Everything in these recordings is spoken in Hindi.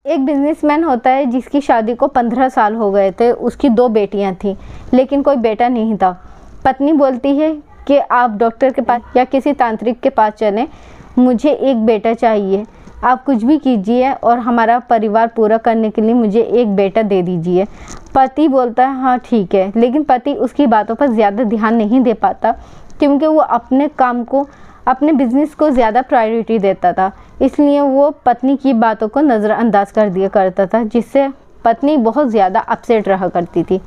एक बिजनेसमैन होता है जिसकी शादी को 15 साल हो गए थे। उसकी 2 बेटियां थीं, लेकिन कोई बेटा नहीं था। पत्नी बोलती है कि आप डॉक्टर के पास या किसी तांत्रिक के पास चलें, मुझे एक बेटा चाहिए। आप कुछ भी कीजिए और हमारा परिवार पूरा करने के लिए मुझे एक बेटा दे दीजिए। पति बोलता है हाँ ठीक है, लेकिन पति उसकी बातों पर ज़्यादा ध्यान नहीं दे पाता क्योंकि वो अपने काम को, अपने बिजनेस को ज़्यादा प्रायोरिटी देता था। इसलिए वो पत्नी की बातों को नज़रअंदाज कर दिया करता था, जिससे पत्नी बहुत ज़्यादा अपसेट रहा करती थी।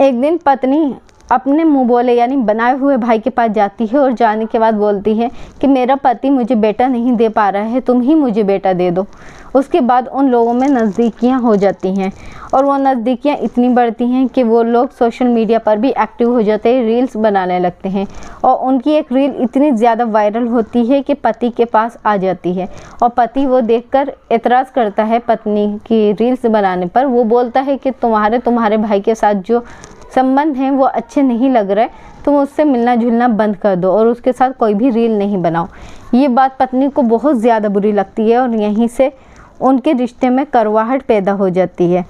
एक दिन पत्नी अपने मुँह बोले यानी बनाए हुए भाई के पास जाती है और जाने के बाद बोलती है कि मेरा पति मुझे बेटा नहीं दे पा रहा है, तुम ही मुझे बेटा दे दो। उसके बाद उन लोगों में नज़दीकियाँ हो जाती हैं और वो नज़दीकियाँ इतनी बढ़ती हैं कि वो लोग सोशल मीडिया पर भी एक्टिव हो जाते हैं, रील्स बनाने लगते हैं और उनकी एक रील इतनी ज़्यादा वायरल होती है कि पति के पास आ जाती है और पति वो देखकर एतराज़ करता है पत्नी की रील्स बनाने पर। वो बोलता है कि तुम्हारे भाई के साथ जो संबंध हैं वो अच्छे नहीं लग रहे, तुम उससे मिलना जुलना बंद कर दो और उसके साथ कोई भी रील नहीं बनाओ। ये बात पत्नी को बहुत ज़्यादा बुरी लगती है और यहीं से उनके रिश्ते में कड़वाहट पैदा हो जाती है।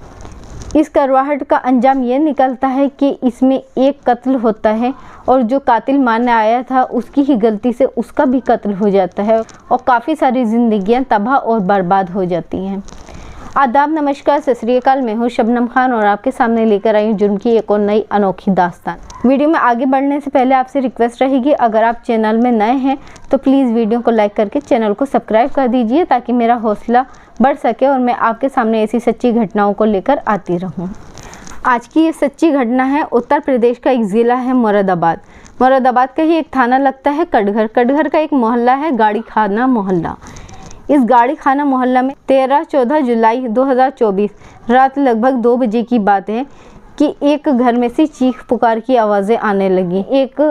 इस कड़वाहट का अंजाम ये निकलता है कि इसमें एक कत्ल होता है और जो कातिल मारने आया था उसकी ही गलती से उसका भी कत्ल हो जाता है और काफ़ी सारी ज़िंदगियां तबाह और बर्बाद हो जाती हैं। आदाब, नमस्कार, सत श्री अकाल। मैं हूँ शबनम खान और आपके सामने लेकर आई हूँ जुर्म की एक और नई अनोखी दास्तान। वीडियो में आगे बढ़ने से पहले आपसे रिक्वेस्ट रहेगी, अगर आप चैनल में नए हैं तो प्लीज़ वीडियो को लाइक करके चैनल को सब्सक्राइब कर दीजिए ताकि मेरा हौसला बढ़ सके और मैं आपके सामने ऐसी सच्ची घटनाओं को लेकर आती रहूँ। आज की ये सच्ची घटना है उत्तर प्रदेश का एक ज़िला है मुरादाबाद। मुरादाबाद का ही एक थाना लगता है कटघर। कटघर का एक मोहल्ला है गाड़ी खाना मोहल्ला। इस गाड़ी खाना मोहल्ला में 13-14 जुलाई 2024 रात लगभग 2 बजे की बात है कि एक घर में से चीख पुकार की आवाज़ें आने लगी। एक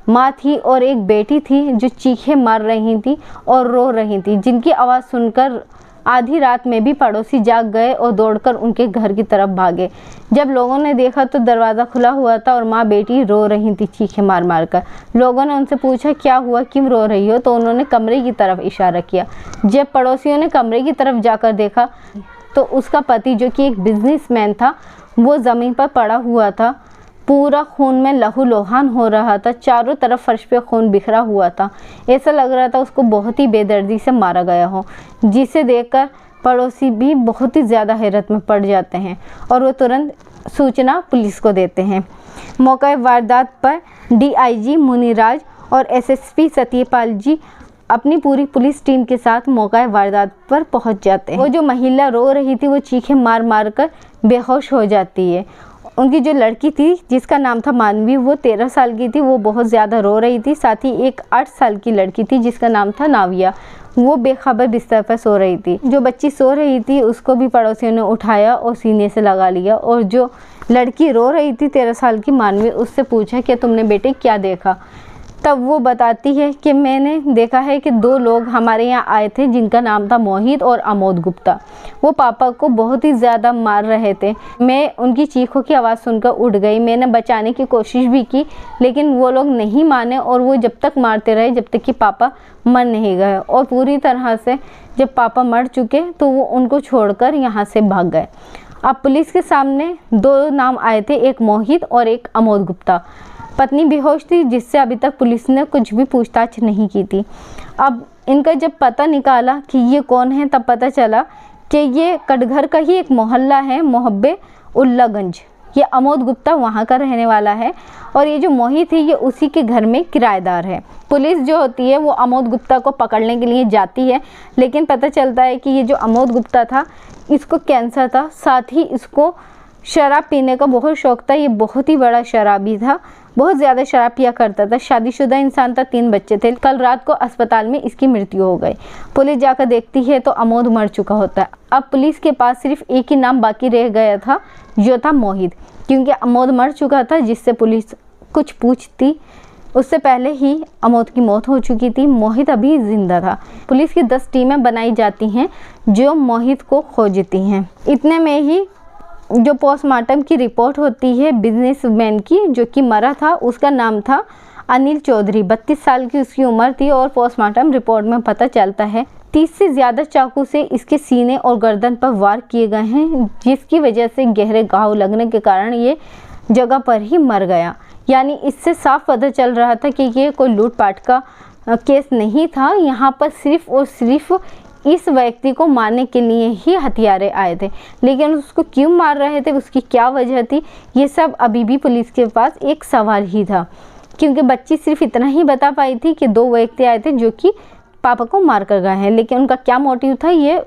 माँ थी और एक बेटी थी जो चीखें मार रही थी और रो रही थी, जिनकी आवाज़ सुनकर आधी रात में भी पड़ोसी जाग गए और दौड़कर उनके घर की तरफ भागे। जब लोगों ने देखा तो दरवाज़ा खुला हुआ था और माँ बेटी रो रही थी चीखें मार मार कर। लोगों ने उनसे पूछा क्या हुआ, क्यों रो रही हो, तो उन्होंने कमरे की तरफ इशारा किया। जब पड़ोसियों ने कमरे की तरफ जाकर देखा तो उसका पति, जो कि एक बिजनेसमैन था, वो ज़मीन पर पड़ा हुआ था, पूरा खून में लहूलुहान हो रहा था। चारों तरफ फर्श पे खून बिखरा हुआ था। ऐसा लग रहा था उसको बहुत ही बेदर्दी से मारा गया हो, जिसे देखकर पड़ोसी भी बहुत ही ज़्यादा हैरत में पड़ जाते हैं और वो तुरंत सूचना पुलिस को देते हैं। मौका वारदात पर DIG मुनिराज और SSP सत्यपाल जी अपनी पूरी पुलिस टीम के साथ मौका वारदात पर पहुंच जाते हैं। वो जो महिला रो रही थी वो चीखें मार मार कर बेहोश हो जाती है। उनकी जो लड़की थी जिसका नाम था मानवी, वो 13 साल की थी, वो बहुत ज़्यादा रो रही थी। साथ ही एक 8 साल की लड़की थी जिसका नाम था नाविया, वो बेखबर बिस्तर पर सो रही थी। जो बच्ची सो रही थी उसको भी पड़ोसियों ने उठाया और सीने से लगा लिया और जो लड़की रो रही थी 13 साल की मानवी, उससे पूछा कि तुमने बेटे क्या देखा। तब वो बताती है कि मैंने देखा है कि 2 लोग हमारे यहाँ आए थे जिनका नाम था मोहित और अमोद गुप्ता। वो पापा को बहुत ही ज़्यादा मार रहे थे। मैं उनकी चीखों की आवाज़ सुनकर उठ गई। मैंने बचाने की कोशिश भी की लेकिन वो लोग नहीं माने और वो जब तक मारते रहे जब तक कि पापा मर नहीं गए और पूरी तरह से जब पापा मर चुके तो वो उनको छोड़कर यहाँ से भाग गए। अब पुलिस के सामने 2 नाम आए थे, एक मोहित और एक अमोद गुप्ता। पत्नी बेहोश थी जिससे अभी तक पुलिस ने कुछ भी पूछताछ नहीं की थी। अब इनका जब पता निकाला कि ये कौन है तब पता चला कि ये कटघर का ही एक मोहल्ला है, मोहब्बे उल्लागंज। ये अमोद गुप्ता वहाँ का रहने वाला है और ये जो मोहित है ये उसी के घर में किराएदार है। पुलिस जो होती है वो अमोद गुप्ता को पकड़ने के लिए जाती है, लेकिन पता चलता है कि ये जो अमोद गुप्ता था इसको कैंसर था, साथ ही इसको शराब पीने का बहुत शौक़ था। ये बहुत ही बड़ा शराबी था, बहुत ज़्यादा शराब पिया करता था। शादीशुदा इंसान था, 3 बच्चे थे। कल रात को अस्पताल में इसकी मृत्यु हो गई। पुलिस जाकर देखती है तो अमोद मर चुका होता है। अब पुलिस के पास सिर्फ एक ही नाम बाकी रह गया था, जो था मोहित, क्योंकि अमोद मर चुका था जिससे पुलिस कुछ पूछती उससे पहले ही अमोद की मौत हो चुकी थी। मोहित अभी जिंदा था। पुलिस की 10 टीमें बनाई जाती हैं जो मोहित को खोजती हैं। इतने में ही जो पोस्टमार्टम की रिपोर्ट होती है बिजनेसमैन की जो कि मरा था, उसका नाम था अनिल चौधरी, 32 साल की उसकी उम्र थी और पोस्टमार्टम रिपोर्ट में पता चलता है 30 से ज़्यादा चाकू से इसके सीने और गर्दन पर वार किए गए हैं, जिसकी वजह से गहरे घाव लगने के कारण ये जगह पर ही मर गया। यानी इससे साफ पता चल रहा था कि ये कोई लूटपाट का केस नहीं था। यहाँ पर सिर्फ और सिर्फ इस व्यक्ति को मारने के लिए ही हथियारे आए थे, लेकिन उसको क्यों मार रहे थे, उसकी क्या वजह थी, ये सब अभी भी पुलिस के पास एक सवाल ही था। क्योंकि बच्ची सिर्फ इतना ही बता पाई थी कि 2 व्यक्ति आए थे जो कि पापा को मार कर गए हैं, लेकिन उनका क्या मोटिव था ये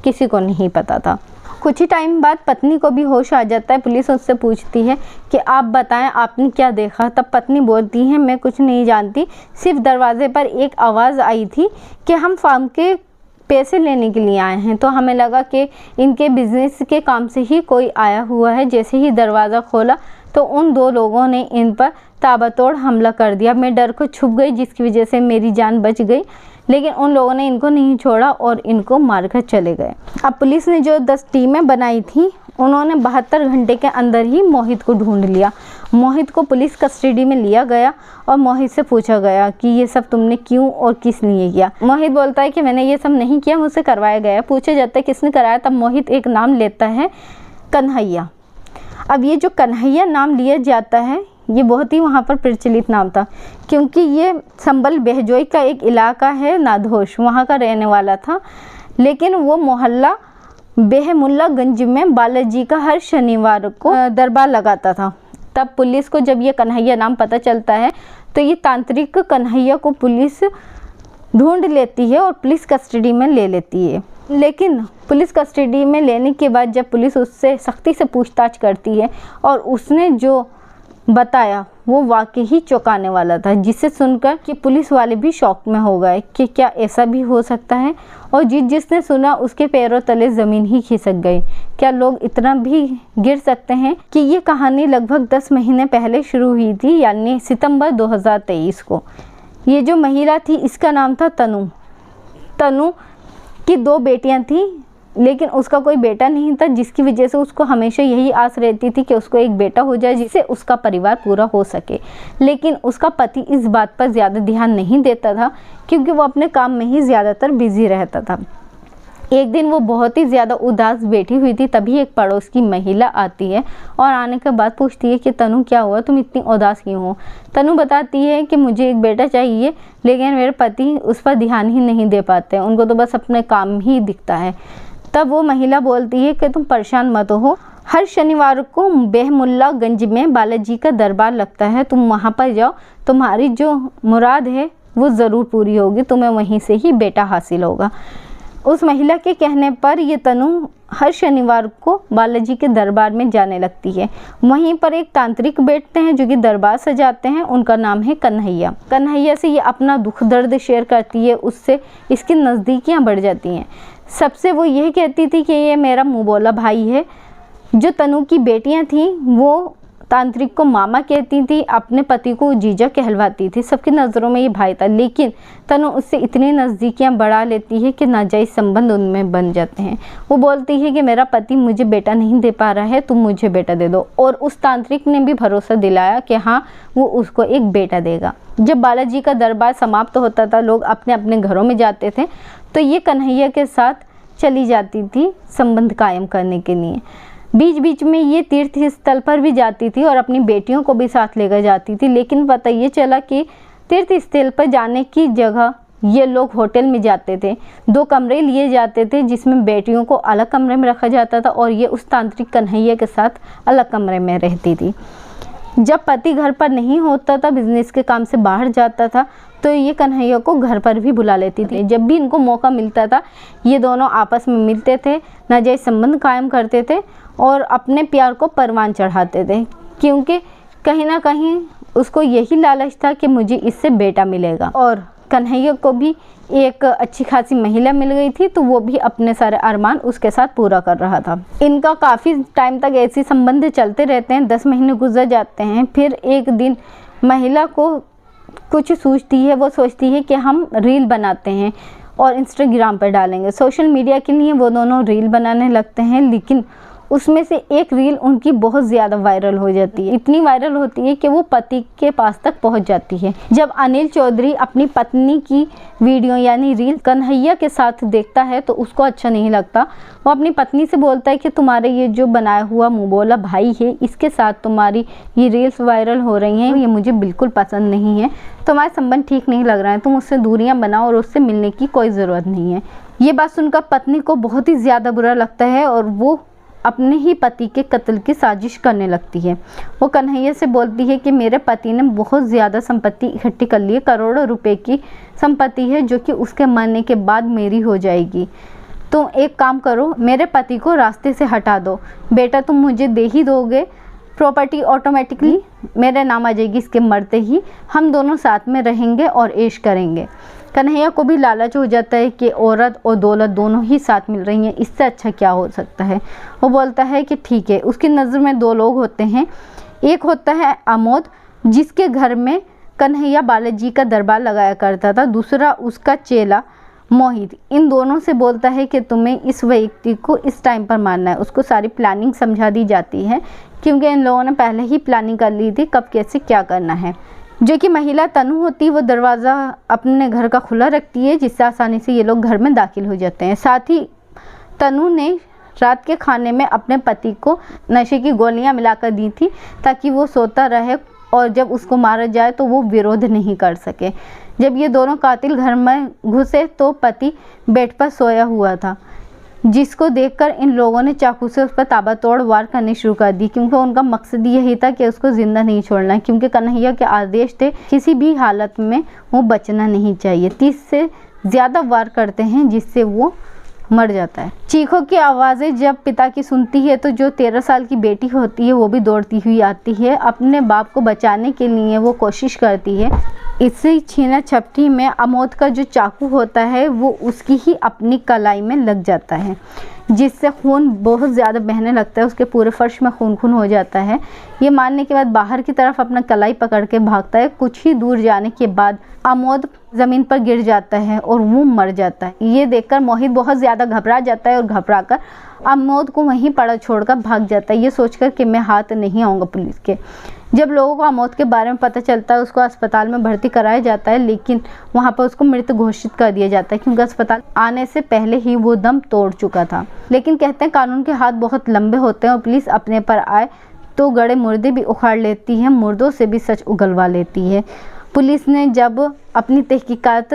किसी को नहीं पता था। कुछ ही टाइम बाद पत्नी को भी होश आ जाता है। पुलिस उससे पूछती है कि आप बताएं आपने क्या देखा। तब पत्नी बोलती है मैं कुछ नहीं जानती, सिर्फ दरवाजे पर एक आवाज़ आई थी कि हम फार्म के पैसे लेने के लिए आए हैं, तो हमें लगा कि इनके बिजनेस के काम से ही कोई आया हुआ है। जैसे ही दरवाज़ा खोला तो उन 2 लोगों ने इन पर ताबड़तोड़ हमला कर दिया। मैं डर को छुप गई, जिसकी वजह से मेरी जान बच गई, लेकिन उन लोगों ने इनको नहीं छोड़ा और इनको मारकर चले गए। अब पुलिस ने जो 10 टीमें बनाई थी, उन्होंने 72 घंटे के अंदर ही मोहित को ढूंढ लिया। मोहित को पुलिस कस्टडी में लिया गया और मोहित से पूछा गया कि ये सब तुमने क्यों और किस लिए किया। मोहित बोलता है कि मैंने ये सब नहीं किया, मुझसे करवाया गया। पूछा जाता है किसने कराया, तब मोहित एक नाम लेता है, कन्हैया। अब ये जो कन्हैया नाम लिया जाता है ये बहुत ही वहाँ पर प्रचलित नाम था, क्योंकि ये संबल बहजोई का एक इलाका है, नादहोश, वहाँ का रहने वाला था। लेकिन वो मोहल्ला बेहमुल्लागंज में बालाजी का हर शनिवार को दरबार लगाता था। तब पुलिस को जब ये कन्हैया नाम पता चलता है तो ये तांत्रिक कन्हैया को पुलिस ढूंढ लेती है और पुलिस कस्टडी में ले लेती है। लेकिन पुलिस कस्टडी में लेने के बाद जब पुलिस उससे सख्ती से पूछताछ करती है और उसने जो बताया वो वाकई ही चौंकाने वाला था, जिसे सुनकर कि पुलिस वाले भी शॉक में हो गए कि क्या ऐसा भी हो सकता है। और जिसने सुना उसके पैरों तले ज़मीन ही खिसक गई। क्या लोग इतना भी गिर सकते हैं। कि ये कहानी लगभग 10 महीने पहले शुरू हुई थी, यानी सितंबर 2023 को। ये जो महिला थी इसका नाम था तनु। तनु की 2 बेटियां थी, लेकिन उसका कोई बेटा नहीं था, जिसकी वजह से उसको हमेशा यही आस रहती थी कि उसको एक बेटा हो जाए जिससे उसका परिवार पूरा हो सके। लेकिन उसका पति इस बात पर ज़्यादा ध्यान नहीं देता था, क्योंकि वो अपने काम में ही ज़्यादातर बिजी रहता था। एक दिन वो बहुत ही ज़्यादा उदास बैठी हुई थी, तभी एक पड़ोस की महिला आती है और आने के बाद पूछती है कि तनु क्या हुआ, तुम इतनी उदास क्यों हो। तनु बताती है कि मुझे एक बेटा चाहिए, लेकिन मेरे पति उस पर ध्यान ही नहीं दे पाते, उनको तो बस अपने काम ही दिखता है। तब वो महिला बोलती है कि तुम परेशान मत हो, हर शनिवार को बेहमुल्लागंज में बालाजी का दरबार लगता है, तुम वहाँ पर जाओ, तुम्हारी जो मुराद है वो ज़रूर पूरी होगी, तुम्हें वहीं से ही बेटा हासिल होगा। उस महिला के कहने पर ये तनु हर शनिवार को बालाजी के दरबार में जाने लगती है। वहीं पर एक तांत्रिक बैठते हैं जो कि दरबार सजाते हैं, उनका नाम है कन्हैया। कन्हैया से ये अपना दुख दर्द शेयर करती है, उससे इसकी नज़दीकियाँ बढ़ जाती हैं। सबसे वो यह कहती थी कि ये मेरा मुँह बोला भाई है। जो तनु की बेटियां थीं वो तांत्रिक को मामा कहती थी, अपने पति को जीजा कहलवाती थी। सबकी नज़रों में ये भाई था, लेकिन तनु उससे इतनी नज़दीकियाँ बढ़ा लेती है कि नाजायज़ संबंध उनमें बन जाते हैं। वो बोलती है कि मेरा पति मुझे बेटा नहीं दे पा रहा है, तुम मुझे बेटा दे दो। और उस तांत्रिक ने भी भरोसा दिलाया कि हाँ वो उसको एक बेटा देगा। जब बालाजी का दरबार समाप्त होता था, लोग अपने अपने घरों में जाते थे, तो ये कन्हैया के साथ चली जाती थी संबंध कायम करने के लिए। बीच बीच में ये तीर्थ स्थल पर भी जाती थी और अपनी बेटियों को भी साथ लेकर जाती थी। लेकिन पता ये चला कि तीर्थ स्थल पर जाने की जगह ये लोग होटल में जाते थे। 2 कमरे लिए जाते थे, जिसमें बेटियों को अलग कमरे में रखा जाता था और ये उस तांत्रिक कन्हैया के साथ अलग कमरे में रहती थी। जब पति घर पर नहीं होता था, बिजनेस के काम से बाहर जाता था, तो ये कन्हैया को घर पर भी बुला लेती थी। जब भी इनको मौका मिलता था ये दोनों आपस में मिलते थे, नाजायज़ संबंध कायम करते थे और अपने प्यार को परवान चढ़ाते थे, क्योंकि कहीं ना कहीं उसको यही लालच था कि मुझे इससे बेटा मिलेगा। और कन्हैया को भी एक अच्छी खासी महिला मिल गई थी, तो वो भी अपने सारे अरमान उसके साथ पूरा कर रहा था। इनका काफ़ी टाइम तक ऐसे संबंध चलते रहते हैं, 10 महीने गुजर जाते हैं। फिर एक दिन महिला को कुछ सूझती है, वो सोचती है कि हम रील बनाते हैं और इंस्टाग्राम पर डालेंगे। सोशल मीडिया के लिए वो दोनों रील बनाने लगते हैं, लेकिन उसमें से एक रील उनकी बहुत ज़्यादा वायरल हो जाती है। इतनी वायरल होती है कि वो पति के पास तक पहुंच जाती है। जब अनिल चौधरी अपनी पत्नी की वीडियो यानी रील कन्हैया के साथ देखता है तो उसको अच्छा नहीं लगता। वो अपनी पत्नी से बोलता है कि तुम्हारे ये जो बनाया हुआ मुँह बोला भाई है, इसके साथ तुम्हारी ये रील्स वायरल हो रही हैं, ये मुझे बिल्कुल पसंद नहीं है। तुम्हारा संबंध ठीक नहीं लग रहा है, तुम उससे दूरियां बनाओ और उससे मिलने की कोई ज़रूरत नहीं है। ये बात सुनकर पत्नी को बहुत ही ज़्यादा बुरा लगता है और वो अपने ही पति के कत्ल की साजिश करने लगती है। वो कन्हैया से बोलती है कि मेरे पति ने बहुत ज़्यादा संपत्ति इकट्ठी कर ली है, करोड़ों रुपए की संपत्ति है जो कि उसके मरने के बाद मेरी हो जाएगी। तुम एक काम करो, मेरे पति को रास्ते से हटा दो। बेटा तुम मुझे दे ही दोगे, प्रॉपर्टी ऑटोमेटिकली मेरे नाम आ जाएगी, इसके मरते ही हम दोनों साथ में रहेंगे और ऐश करेंगे। कन्हैया को भी लालच हो जाता है कि औरत और दौलत दोनों ही साथ मिल रही हैं, इससे अच्छा क्या हो सकता है। वो बोलता है कि ठीक है। उसकी नज़र में दो लोग होते हैं, एक होता है आमोद जिसके घर में कन्हैया बालाजी का दरबार लगाया करता था, दूसरा उसका चेला मोहित। इन दोनों से बोलता है कि तुम्हें इस व्यक्ति को इस टाइम पर मारना है। उसको सारी प्लानिंग समझा दी जाती है क्योंकि इन लोगों ने पहले ही प्लानिंग कर ली थी कब कैसे क्या करना है। जो कि महिला तनु होती है वो दरवाज़ा अपने घर का खुला रखती है जिससे आसानी से ये लोग घर में दाखिल हो जाते हैं। साथ ही तनु ने रात के खाने में अपने पति को नशे की गोलियां मिलाकर दी थी ताकि वो सोता रहे और जब उसको मारा जाए तो वो विरोध नहीं कर सके। जब ये दोनों कातिल घर में घुसे तो पति बेड पर सोया हुआ था, जिसको देखकर इन लोगों ने चाकू से उस पर ताबड़तोड़ वार करने शुरू कर दी क्योंकि उनका मकसद यही था कि उसको जिंदा नहीं छोड़ना, क्योंकि कन्हैया के आदेश थे किसी भी हालत में वो बचना नहीं चाहिए। 30 से ज़्यादा वार करते हैं जिससे वो मर जाता है। चीखों की आवाज़ें जब पिता की सुनती है तो जो 13 साल की बेटी होती है वो भी दौड़ती हुई आती है। अपने बाप को बचाने के लिए वो कोशिश करती है। इससे छीना झपटी में आमोद का जो चाकू होता है वो उसकी ही अपनी कलाई में लग जाता है जिससे खून बहुत ज़्यादा बहने लगता है। उसके पूरे फर्श में खून खून हो जाता है। ये मारने के बाद बाहर की तरफ अपना कलाई पकड़ के भागता है। कुछ ही दूर जाने के बाद आमोद ज़मीन पर गिर जाता है और वो मर जाता है। ये देखकर मोहित बहुत ज़्यादा घबरा जाता है और घबराकर आमोद को वहीं पड़ा छोड़कर भाग जाता है, ये सोचकर कि मैं हाथ नहीं आऊँगा पुलिस के। जब लोगों को आमोद के बारे में पता चलता है उसको अस्पताल में भर्ती कराया जाता है, लेकिन वहाँ पर उसको मृत घोषित कर दिया जाता है क्योंकि अस्पताल आने से पहले ही वो दम तोड़ चुका था। लेकिन कहते हैं कानून के हाथ बहुत लंबे होते हैं और पुलिस अपने पर आए तो गड़े मुर्दे भी उखाड़ लेती है, मुर्दों से भी सच उगलवा लेती है। पुलिस ने जब अपनी तहकीकात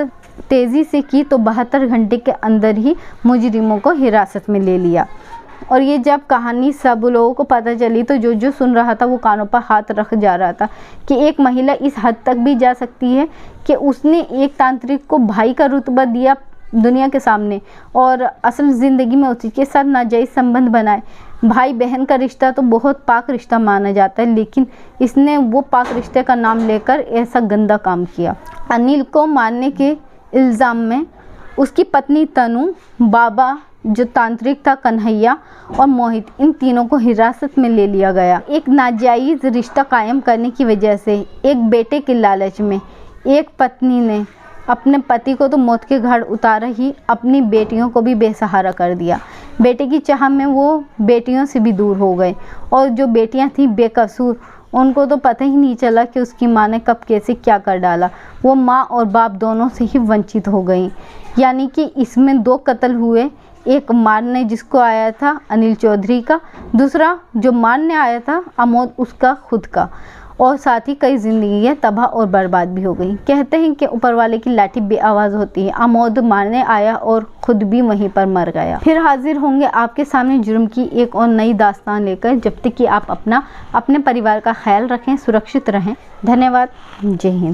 तेज़ी से की तो 72 घंटे के अंदर ही मुजरिमों को हिरासत में ले लिया। और ये जब कहानी सब लोगों को पता चली तो जो सुन रहा था वो कानों पर हाथ रख जा रहा था कि एक महिला इस हद तक भी जा सकती है कि उसने एक तांत्रिक को भाई का रुतबा दिया दुनिया के सामने और असल ज़िंदगी में उसी के साथ नाजायज़ संबंध बनाए। भाई बहन का रिश्ता तो बहुत पाक रिश्ता माना जाता है, लेकिन इसने वो पाक रिश्ते का नाम लेकर ऐसा गंदा काम किया। अनिल को मारने के इल्ज़ाम में उसकी पत्नी तनु, बाबा जो तांत्रिक था कन्हैया और मोहित, इन तीनों को हिरासत में ले लिया गया। एक नाजायज़ रिश्ता कायम करने की वजह से एक बेटे के लालच में एक पत्नी ने अपने पति को तो मौत के घाट उतारा ही, अपनी बेटियों को भी बेसहारा कर दिया। बेटे की चाह में वो बेटियों से भी दूर हो गए और जो बेटियां थीं बेकसूर, उनको तो पता ही नहीं चला कि उसकी माँ ने कब कैसे क्या कर डाला। वो माँ और बाप दोनों से ही वंचित हो गई। यानी कि इसमें 2 कत्ल हुए, एक मारने जिसको आया था अनिल चौधरी का, दूसरा जो मारने आया था आमोद उसका खुद का, और साथ ही कई जिंदगियां तबाह और बर्बाद भी हो गई। कहते हैं कि ऊपर वाले की लाठी बेआवाज़ होती है। आमोद मारने आया और खुद भी वहीं पर मर गया। फिर हाजिर होंगे आपके सामने जुर्म की एक और नई दास्तान लेकर। जब तक कि आप अपने परिवार का ख्याल रखें, सुरक्षित रहें। धन्यवाद। जय हिंद।